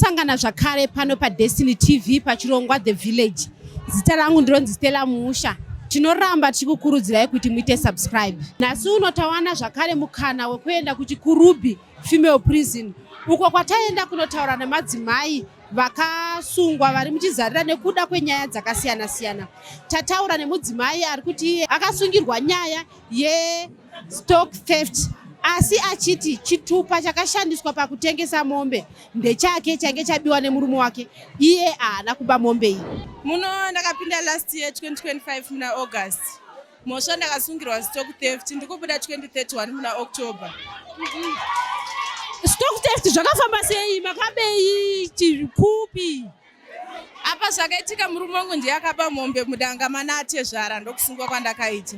Tasangana zvakare pano paDestiny TV pachirongwa The Village. Zita rangu ndinonzi Stella Musha. Tinoramba tichikukurudzirai kuti muite subscribe. Nhasi uno tawana zvakare mukana wekuenda kuchikurubi female prison. Uko kwataenda kunotaura nemadzimai vakasungwa vari muchizarira nekuda kwenyaya dzakasiyana siyana. Tataura nemudzimai ari kuti akasungirwa nyaya ye stock theft. Asi achiti chitupa chakashandiswa pakutengesa mombe ndechake change chabiwa nemurume wake, iye haana kuba mombe iyi. Muno ndakapinda last year 2025 muna August. Mhosva ndakasungirwa stock theft ndikubuda 2031 muna October. Stock theft zvakafamba sei? Makabei chikupi? Apa zvakaitika murume wangu ndiye akaba mombe mudanga manate zvara ndokusungwa kwandakaita.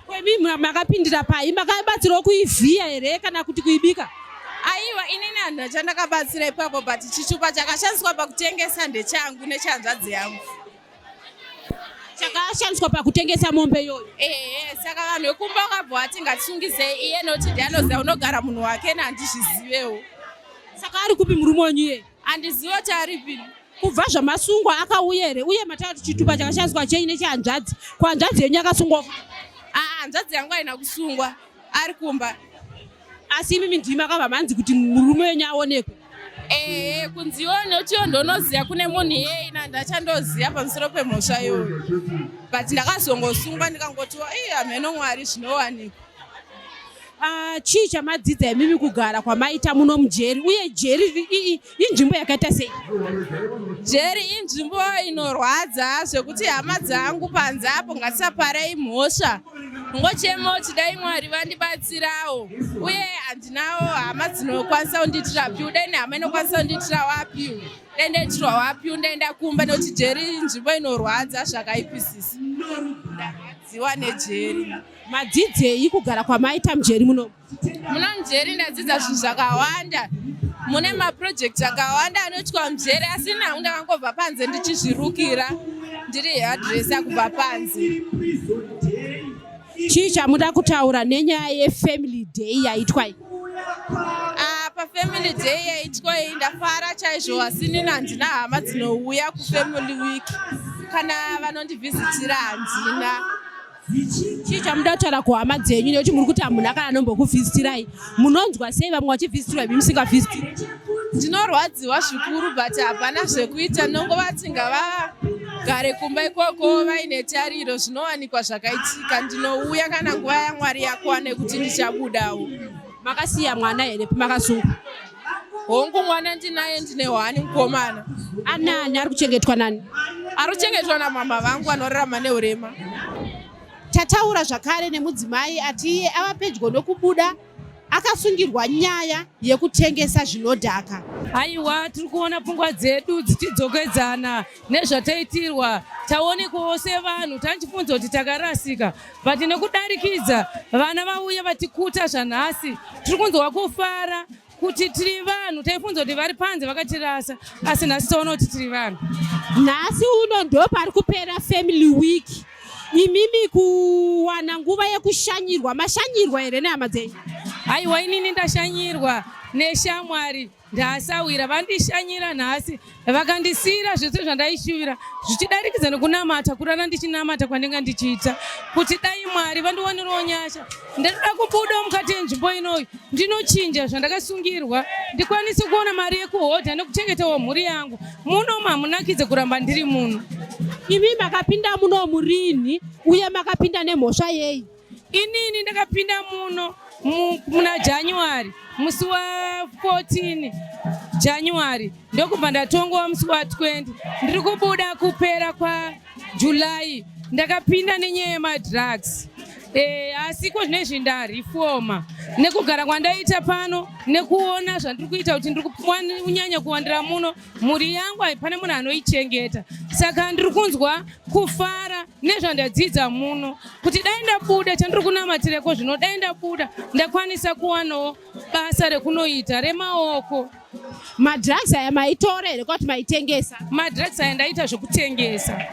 Kwemi makapindira pai? Makabatsirawo kuivhiya here kana kuti kuibika? Aiwa, inini handina chandakabatsira ipapo, but chitupa chakashandiswa pakutengesa ndechangu nechanzvadzi yangu. Chakashandiswa pakutengesa mombe iyoyo? Saka vanhu vekumba vakabva vati ngatisungise iye nokuti ndiye anoziva unogara munhu wake handizvizivewo. Saka ari kupi murume wenyu iye? Handizivi kuti aripi. Kubva zvamasungwa akauya here? Uye matatu chitupa chakashandiswa chei nechahanzvadzi? Kuhanzvadzi yenyu akasungwa? Hanzvadzi yangu haina kusungwa, ari kumba. Asi imimi ndimi makabva manzi kuti murume wenyu aonekwe? Kunziwo noti ndonoziva kune munhu iyena ndachandoziva pamusoro pemhosva iyoyo. But ndakazongosungwa ndikangotiwa hameno Mwari zvinowanikwa. Chii chamadzidza imimi kugara kwamaita muno mujeri? Uye jeri inzvimbo yakaita sei? Jeri inzvimbo inorwadza zvekuti hama dzangu panze apo ngatisaparei mhosva. Ngochemo chidai Mwari vandibatsirawo. Uye handinawo hama dzinokwanisa kundiitira piu. Dai hama inokwanisa kundiitira wapiu. Dai ndaitirwa wapiu ndaenda kumba nokuti jeri inzvimbo inorwadza zvakaipisisa. Ndadziwa nejeri. Madzidzei kugara kwamaita mujeri muno? Muno mujeri ndadzidza zvinhu zvakawanda. Mune maprojekti akawanda anoitwa mujeri, asi nangu ndakangobva panze ndichizvirukira ndiri hairdresser kubva panze. Chii chamuda kutaura nenyaya yeFamily Day yaitwa iyi? PaFamily Day yaitwa iyi ndafara chaizvo, asi nini handina hama dzinouya kuFamily Week. Kana vanondivhizitira handina. Chii chamuda kutaura kuhama dzenyu nekuti muri kuti hamuna kana anombokuvhizitirai? Munonzwa sei vamwe vachivizitirwa imi musingavhizitiri? Ndinorwadziwa zvikuru, but hapana zvekuita. Ndinongovati ngavagare kumba ikoko vaine tariro zvinowanikwa zvakaitika. Ndinouya kana nguva yaMwari yakwana nekuti ndichabudawo. Makasiya mwana here pamakasungwa? Hongu mwana ndinaye, ndine hwani mukomana. Anani ari kuchengetwa nani? Ari kuchengetwa namama vangu anorarama neurema. Tataura zvakare nemudzimai ati iye ava pedyo nokubuda akasungirwa nyaya yekutengesa zvinodhaka. Aiwa, tiri kuona pfungwa dzedu dzichidzokedzana nezvataitirwa. Taonekwawo sevanhu tanchifunza kuti takarasika, but nekudarikidza vana vauya vatikuta zvanhasi. Tiri kunzwa kufara kuti tiri vanhu, taifunza kuti vari panze vakatirasa, asi nhasi taona kuti tiri vanhu. Nhasi uno ndo pari kupera Family Week. Imimi kuwana nguva yekushanyirwa, mashanyirwa here nehama dzenyu? Aiwa, inini ndashanyirwa neshamwari, ndasawira vandishanyira nhasi, vakandisiyira zvese zvandaishuvira zvichidarikidza nekunamata kurara ndichinamata kwandinga ndichiita, kuti dai Mwari vandiwanirawo nyasha. Ndinoda kubudawo mukati yenzvimbo inoyi ndinochinja zvandakasungirwa, ndikwanise kuona mari yekuhodha nekuchengetawo mhuri yangu. Muno mamunakidze kuramba ndiri muno. Imi makapinda muno murini uye makapinda nemhosva yei? Inini ndakapinda muno muna January, musi wa14 January ndokubva ndatongowa musi wa20. Ndiri kubuda kupera kwaJuly. Ndakapinda nenyaya yemadrugs. Asi zvinezvi ndarifoma nekugara kwandaita pano nekuona zvandiri kuita kuti ndiri kunyanya kuwandira muno, mhuri yangu haipana munhu anoichengeta. Saka ndiri kunzwa kufara nezvandadzidza muno, kuti dai ndabuda chandiri kunamatireko zvino, dai ndabuda ndakwanisa kuwanawo basa rekunoita remaoko. Madrugs aya maitora here kuti maitengesa? Madrugs aya ndaita zvokutengesa.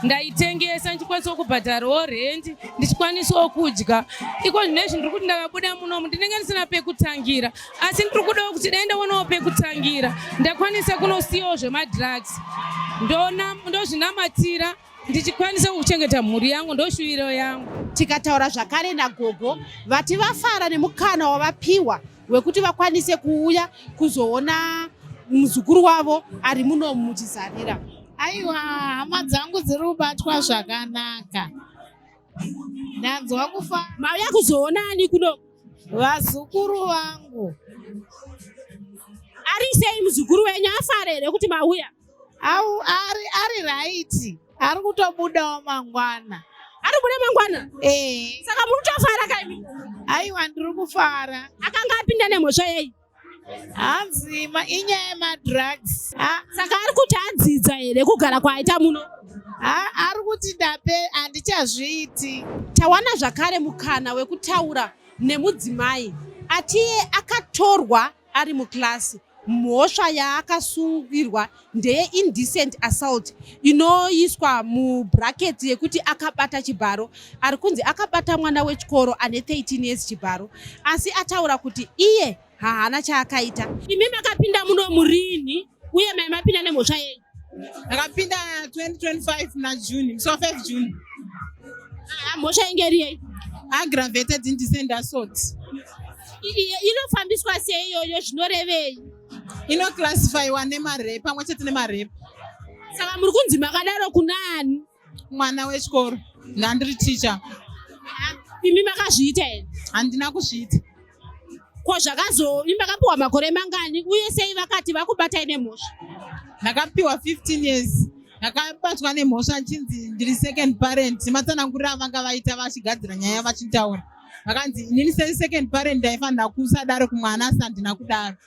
ndaitengesa ndichikwanisawo kubhadharawo rendi ndichikwanisawo kudya. Iko zvinezvi ndiri kuti ndakabuda munomu ndinenge ndisina pekutangira, asi ndiri kudawo kuti dai ndaonawo pekutangira ndakwanisa kunosiyawo zvemadrugs ndozvinamatira ndichikwanisa kuchengeta mhuri yangu, ndoshuviro yangu. Tikataura zvakare nagogo vati vafara nemukana wavapiwa wekuti vakwanise kuuya kuzoona muzukuru wavo ari muno muchizarira. Aiwa, hama dzangu dziri kubatwa zvakanaka. Ndanzwa kufa. Mauya kuzoonani kuno? Vazukuru vangu. Ari sei muzukuru wenyu afara here kuti mauya? Au ari right. Ari kutobudawo mangwana. Ari kubuda mangwana? Saka muri kutofara kaimi? Aiwa, ndiri kufara. Akanga apinda nemhosva yei? Hanzima inyaya yemadrugs. Saka ari kuti adzidza here kugara kwaaita muno? Ari kuti handichazviiti. Tawana zvakare mukana wekutaura nemudzimai atiye akatorwa ari muklasi. Mhosva yaakasungirwa ndeye indecent assault inoiswa mubracket yekuti akabata chibharo. Ari kunzi akabata mwana wechikoro ane 13 years chibharo, asi ataura kuti iye haana chaakaita. Imi makapinda muno murini uye mai mapinda nemhosva yei? Akapinda 2025 na June, so 5 June. Mhosva ingeri yei? Aggravated indecent assault. Inofambiswa sei iyoyo, zvinorevei? Inoclassifyiwa nemarepa pamwe chete nemarepa. Saka muri kunzi makadaro kunani? Mwana wechikoro, ndandiri teacher. Imi makazviita here? Handina kuzviita. Ko zvakazoimi makapiwa makore mangani uye sei vakati vakubatai nemhosva? Ndakapiwa 15 years. Ndakabatwa nemhosva nchinzi ndiri second parent. Matsanangurira vanga vaita vachigadzira nyaya vachitaura. Vakanzi inini second parent ndaifanira kusadaro kumwana asi handina kudaro.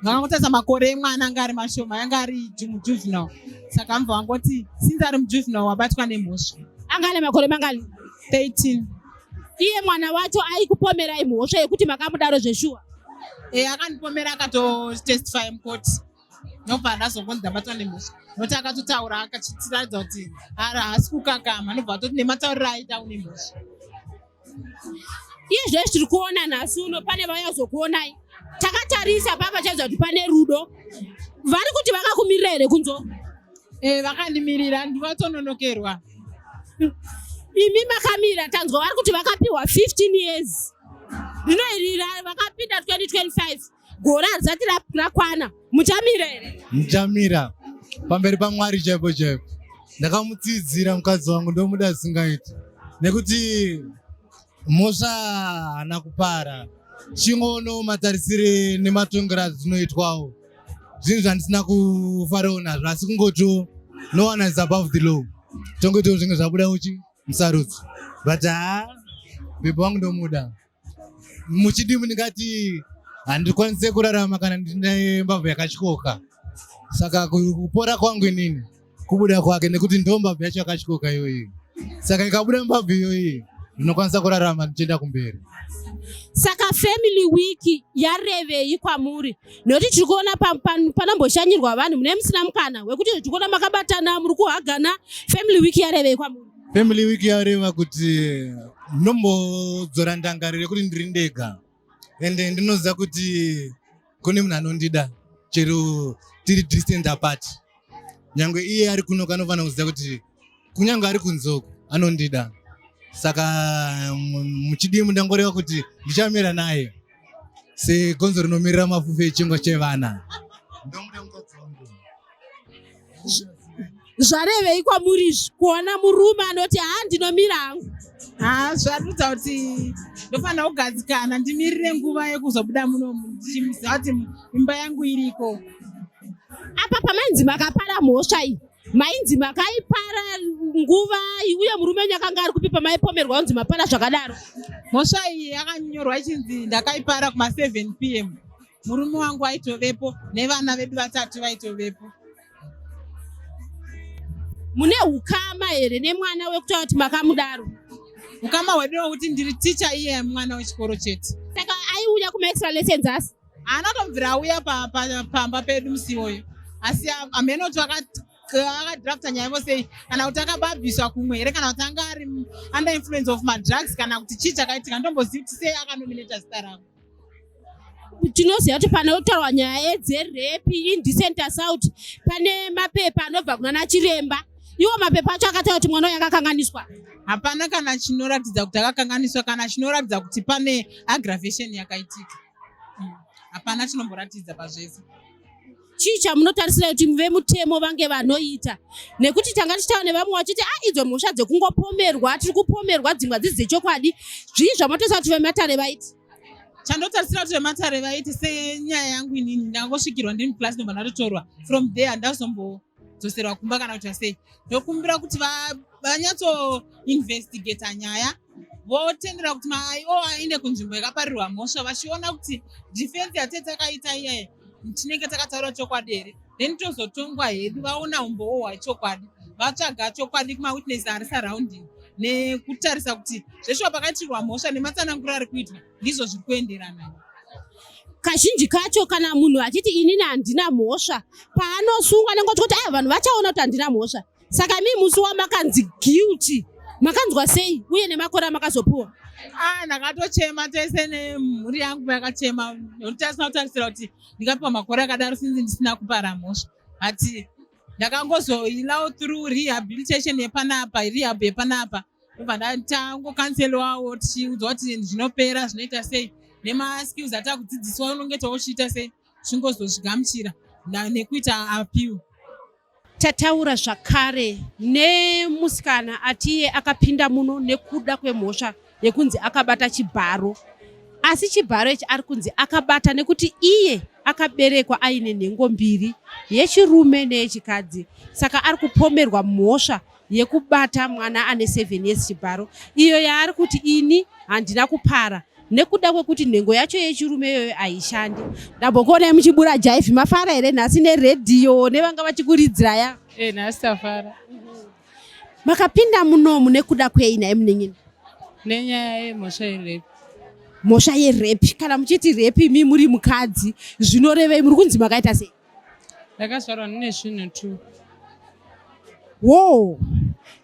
Vakangotasa makore emwana anga ari mashoma, yanga ari juvenile. Saka mva vangoti since ari mujuvenile wabatwa nemhosva. Anga ane makore mangani? 13. Iye mwana wacho aikupomerai mhosva yekuti makamudaro zveshuwa? Akandipomera akatotestify mukoti. Nobva ndazongonzi ndabatwa nemhosva. Nokuti akatotaura akachitiradza kuti haasi kukakama, nobva atoti nematauriro aita une mhosva. Iye zvese tiri kuona nhasi uno pane vauya kuzokuonai. Takatarisa papa chaizwa kuti pane rudo. Vari kuti vakakumirira here kunzo? Vakandimirira, ndivatononokerwa. Imi makamira, tanzwa vari kuti vakapiwa 15 years. Rino iri vakapinda 2025. Gore harisati rakwana. Muchamira here? Muchamira. Pamberi paMwari chaipo chaipo. Ndakamutsidzira mukadzi wangu ndomuda singaiti. Nekuti mhosva haana kupara. Chingono matarisire nematongero dzinoitwawo. Zvinhu zvandisina kufarawo nazvo, asi kungoto no one is above the law. Tongoitawo zvinhu zvabuda uchi musarudzi. But bebe wangu ndomuda. Muchidimbu ndingati handikwanise kurarama kana ndine mbabvu yakatyoka. Saka kupora kwangu inini kubuda kwake nekuti ndo mbabvu yacho yakatyoka iyoyi. Saka ikabuda mbabvu iyoyi ndinokwanisa kurarama ndichienda kumberi. Saka family week yarevei kwamuri? Nokuti tiri kuona panomboshanyirwa vanhu mune musina mukana wekuti tiri kuona makabatana muri kuhagana. Family week yarevei kwamuri? Family week yareva kuti nombodzora ndangariro yekuti ndiri ndega, ende ndinoziva kuti kune munhu anondida chero tiri distant apart. Nyangwe iye ari kuno anofanira kuziva kuti kunyange ari kunzoko anondida. Saka muchidimbu ndangoreva kuti ndichamira naye segonzo rinomirira mafufu echingwa chevana. Zvarevei kwamuri kuona murume anoti ndinomira hangu? Zvaridza kuti ndofanira kugadzikana ndimirire nguva yekuzobuda munomu ndichiziva kuti imba yangu iriko. Apa pamainzi makapara mhosva iyi, mainzi makaipara nguva uye murume wenyu akanga ari kupi pamaipomerwa kunzi mapara zvakadaro? Mhosva iyi yakanyorwa ichinzi ndakaipara kuma7 PM. Murume wangu aitovepo nevana vedu 3 vaitovepo. Mune ukama here nemwana wekutaura kuti makamudaro? Ukama hwedu hwekuti ndiri ticha iye mwana wechikoro chete. Saka aiuya kumaextra lessons asi? Haana kumbvira auya pamba pedu musi iwoyo. Asi amenoti akadhirafta nyaya yevosei, kana kuti akababviswa kumwe here, kana kuti anga ari under influence of madrugs, kana kuti chii chakaitika. Ndombozivi kuti sei akanominata zita rangu. Tinoziva kuti panotaurwa nyaya dzerepi, indecent assault, pane mapepa anobva kunana chiremba. Iwo mapepa acho akataura kuti mwana uyu akakanganiswa. Hapana kana chinoratidza kuti akakanganiswa, kana chinoratidza kuti pane aggravation yakaitika. Hapana chinomboratidza pazvese. Chii chamunotarisira kuti vemutemo vange vanoita? Nekuti tanga tichitaura nevamwe vachiti idzo mhosva dzekungopomerwa, tiri kupomerwa, dzimwe hadzisi dzechokwadi. Zvii zvamunotarisira kuti vematare vaiti? Chandotarisira kuti vematare vaiti, senyaya yangu inini ndangosvikirwa ndiri muklasi ndobva ndatotorwa. From there ndazombodzosera kumba kana kuti sei. Ndokumbira kuti vanyatsoinvestigata nyaya, votendera kuti maiwo aende kunzvimbo yakaparirwa mhosva, vachiona kuti defense yatete takaita iyaye tinenge takataura chokwadi here, then tozotongwa hedu, vaona umbowo hwachokwadi, vatsvaga chokwadi kumawitness ari surrounding, nekutarisa kuti zveshuwa pakaitirwa mhosva nematsananguro ari kuitwa ndizvo zviri kuenderana. Kazhinji kacho kana munhu achiti inini handina mhosva, paanosungwa nengoti kuti vanhu vachaona kuti handina mhosva. Saka mii musi wamakanzi guilty, makanzwa sei uye nemakore amakazopuwa? Ndakatochema tese nemhuri yangu yakachema, nokuti asina kutarisira kuti ndingapiwa makore akadaro sinzi ndisina kupara mhosva. Ati ndakangozoilawo through rehabilitation yepanapa, rehab yepanapa, ndobva ndatangokanselwawo tichiudzwa kuti zvinopera zvinoita sei, nemaskills atakudzidziswa unenge tochiita sei, zvingozozvigamuchira nekuita appeal. Tataura zvakare nemusikana atiye akapinda muno nekuda kwemhosva yekunzi akabata chibharo. Asi chibharo ichi ari kunzi akabata nekuti iye akaberekwa aine nhengo mbiri, yechirume neyechikadzi. Saka ari kupomerwa mhosva yekubata mwana ane 7 years chibharo. Iyo yaari kuti ini handina kupara, nekuda kwekuti nhengo yacho yechirume iyoyo haishandi. Ndambokuonai muchibura jaivhi, mafara here nhasi neredhiyo nevanga vachikuridzira ya? Nhasi tafara. Makapinda munomu nekuda kwei naye munengini? Nenyaya yemhosva yerepi. Mhosva yerepi. Kana muchiti repi imi muri mukadzi, zvinorevei? Muri kunzi makaita sei? Ndakazvarwa nine zvinhu 2. Wo!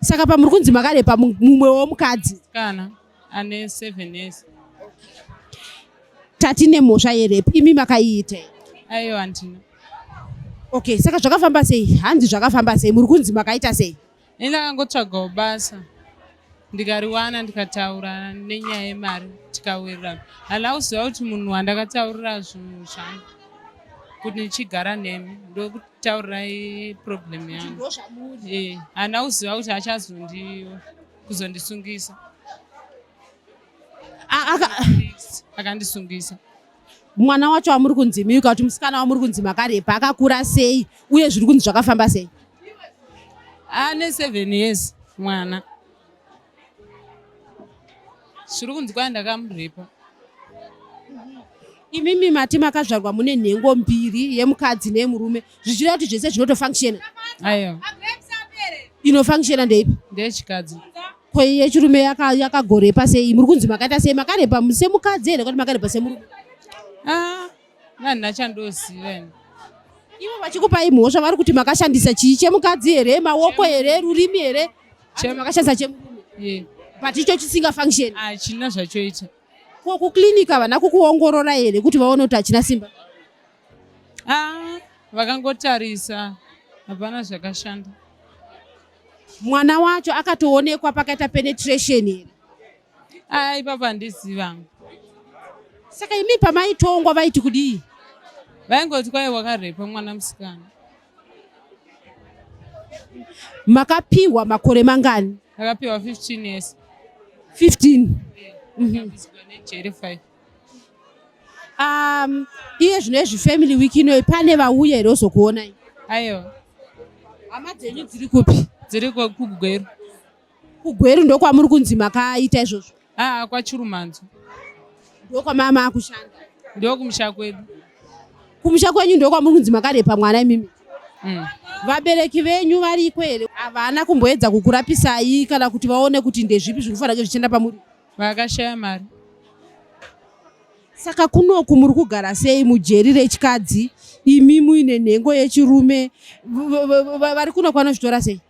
Saka pamuri kunzi makarepa mumwe womukadzi? Kana ane 7 years. Tatine mhosva yerepi, imi makaiita? Aiwa handina. Okay, saka zvakafamba sei? Hanzi zvakafamba sei? Muri kunzi makaita sei? Ndakangotsvagawo basa, ndikariwana ndikataura nenyaya yemari tikawirirana. Handina kuziva kuti munhu wandakataurira zvinhu zvangu kuti ndichigara nemi ndokutaurirai problem yangu. Handina kuziva kuti kuzondisungisa. Akandisungisa. Mwana wacho wamuri kunzi miuka kuti musikana wamuri kunzi makarepa akakura sei uye zviri kunzi zvakafamba sei? Ane 7 years mwana. Zviri kunzi kwai ndakamurepa. Imimi mati makazvarwa mune nhengo mbiri, yemukadzi neyemurume, zvichireva kuti zvese zvinotofunctiona? Aiwa. Inofunctiona ndeipi? Ndeyechikadzi. Ko yechirume yakagorepa sei? Muri kunzi makaita sei? Makarepa semukadzi here kuti makarepa semurume? Handina chandoziva ini. Ivo vachikupai mhosva vari kuti makashandisa chii? Chemukadzi here, maoko here, rurimi here? Makashandisa chemurume? But icho chisingafunctioni? Hachina zvachoita. Ko kuklinika havana kukuongorora here kuti vaone kuti hachina simba? Vakangotarisa, hapana zvakashanda. Mwana wacho akatoonekwa pakaita penetration here? Ipapo handiziva. Saka imi pamaitongwa vaiti kudii? Vaingoti kwai wakarepa mwana musikana. Makapiwa makore mangani? Akapiwa 15 years. 15? Jeri 5. Iye zvinezvi family week inoyi pane vauya here ozokuonai? Aiwa. Hama dzenyu dziri kupi? Dziri kuGweru. kuGweru ndokwamuri kunzi makaita izvozvo? Kwachirumanzo. Ndokwamama akushanda? Ndokumusha kwedu. Kumusha kwenyu ndokwamuri kunzi makarepa mwana imimi? Vabereki venyu variko here? Havana kumboedza kukurapisai kana kuti vaone kuti ndezvipi zviri kufanira zvichienda pamuri? Vakashaya mari. Saka kunoku muri kugara sei mujeri rechikadzi imi muine nhengo yechirume vari kuno kwanozvitora sei?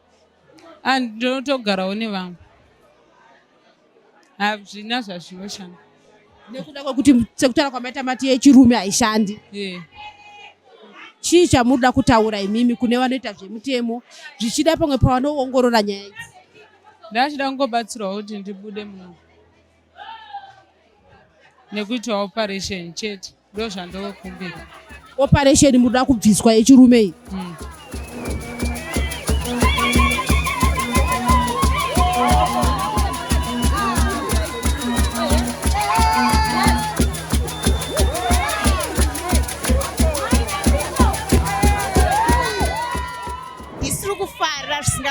Ndinotogarawo nevamwe hazvina zvazvinoshanda nekuda kwekuti sekutaura kwamaita mati yechirume haishandi. Chii chamunoda kutaura imimi kune vanoita zvemutemo zvichida pamwe pavanoongorora nyaya idzi? ndachida kungobatsirwa kuti ndibude muno nekuitwa operation chete ndo zvandokumbira. Operation munoda kubviswa yechirume iyi?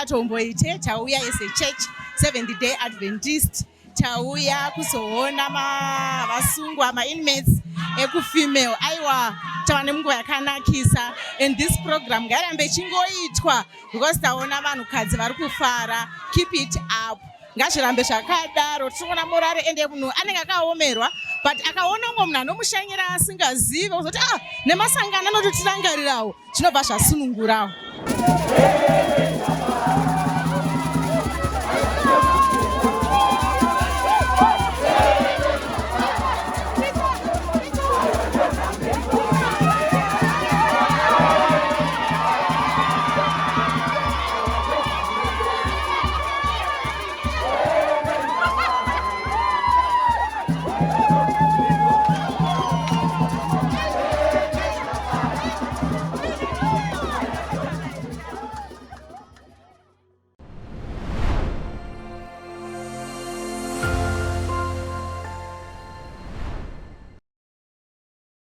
Tomboite tauya as a church Seventh Day Adventist tauya kuzoona vasungwa inmates ekufemale aiwa tawane mungu yakanakisa and this program ngarambe chingoitwa because taona vanhukadzi vari kufara. Keep it up, ngazvirambe zvakadaro. Tinoona morare ende munhu anenge akaomerwa but akaona umwe munhu anomushanyira asingazive kuzoti nemasangano anototirangarirawo zvinobva zvasunungurawo.